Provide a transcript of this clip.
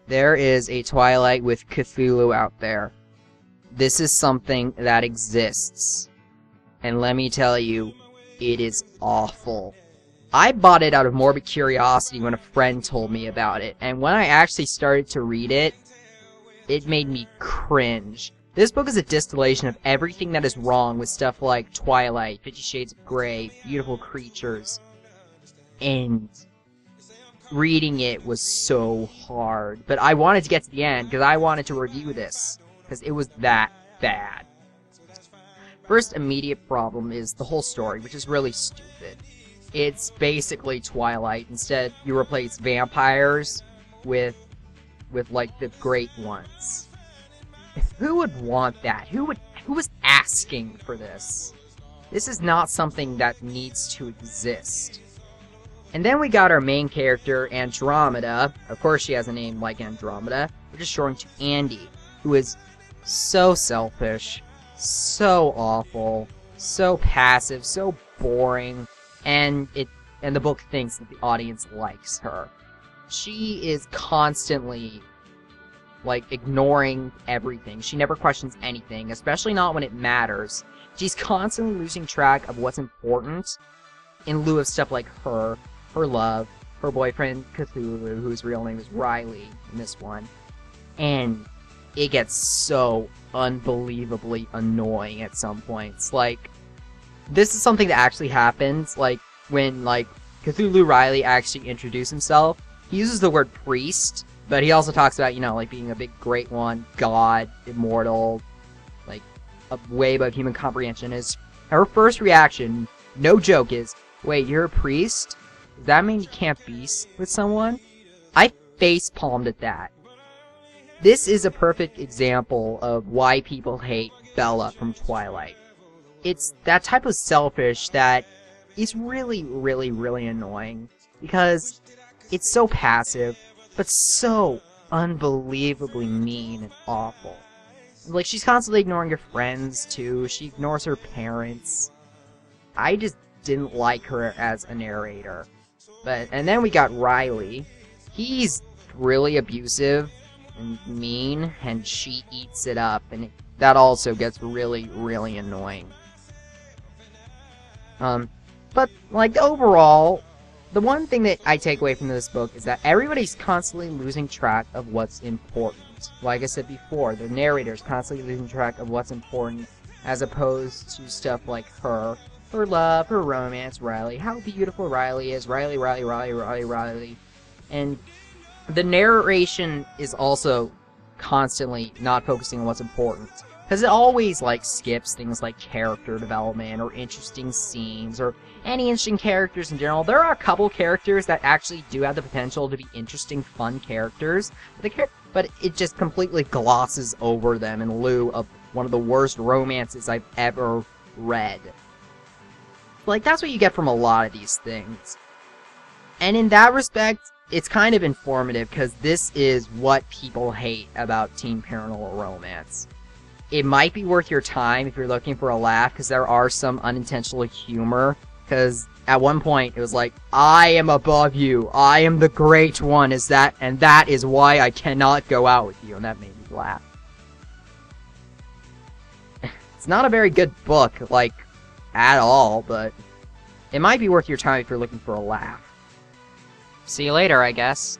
There is a Twilight with Cthulhu out there. This is something that exists. And let me tell you, it is awful. I bought it out of morbid curiosity when a friend told me about it, and when I actually started to read it, it made me cringe. This book is a distillation of everything that is wrong with stuff like Twilight, 50 Shades of Grey, Beautiful Creatures, and reading it was so hard. But I wanted to get to the end, because I wanted to review this, because it was that bad. First immediate problem is the whole story, which is really stupid. It's basically Twilight. Instead, you replace vampires with like the great ones. Who would want that? Who was asking for this? This is not something that needs to exist. And then we got our main character, Andromeda. Of course she has a name like Andromeda. We're just showing to Andy, who is so selfish, so awful, so passive, so boring. And the book thinks that the audience likes her. She is constantly, like, ignoring everything. She never questions anything, especially not when it matters. She's constantly losing track of what's important in lieu of stuff like her love, her boyfriend Cthulhu, whose real name is Riley in this one. And it gets so unbelievably annoying at some points. Like, this is something that actually happens, like, when, like, Cthulhu Riley actually introduced himself. He uses the word priest, but he also talks about, you know, like, being a big great one, god, immortal, like, way above human comprehension. Her first reaction, no joke, is, wait, you're a priest? Does that mean you can't be with someone? I face-palmed at that. This is a perfect example of why people hate Bella from Twilight. It's that type of selfish that is really, really, really annoying, because it's so passive, but so unbelievably mean and awful. Like, she's constantly ignoring her friends, too. She ignores her parents. I just didn't like her as a narrator. And then we got Riley. He's really abusive and mean, and she eats it up, and that also gets really, really annoying. But, like, overall, the one thing that I take away from this book is that everybody's constantly losing track of what's important. Like I said before, the narrator's constantly losing track of what's important, as opposed to stuff like her love, her romance, Riley, how beautiful Riley is, Riley. And the narration is also constantly not focusing on what's important. Because it always, like, skips things like character development, or interesting scenes, or any interesting characters in general. There are a couple characters that actually do have the potential to be interesting, fun characters, but it just completely glosses over them in lieu of one of the worst romances I've ever read. Like, that's what you get from a lot of these things. And in that respect, it's kind of informative, because this is what people hate about teen paranormal romance. It might be worth your time if you're looking for a laugh, because there are some unintentional humor. Because at one point, it was like, I am above you. I am the great one. And that is why I cannot go out with you. And that made me laugh. It's not a very good book, like, at all, but it might be worth your time if you're looking for a laugh. See you later, I guess.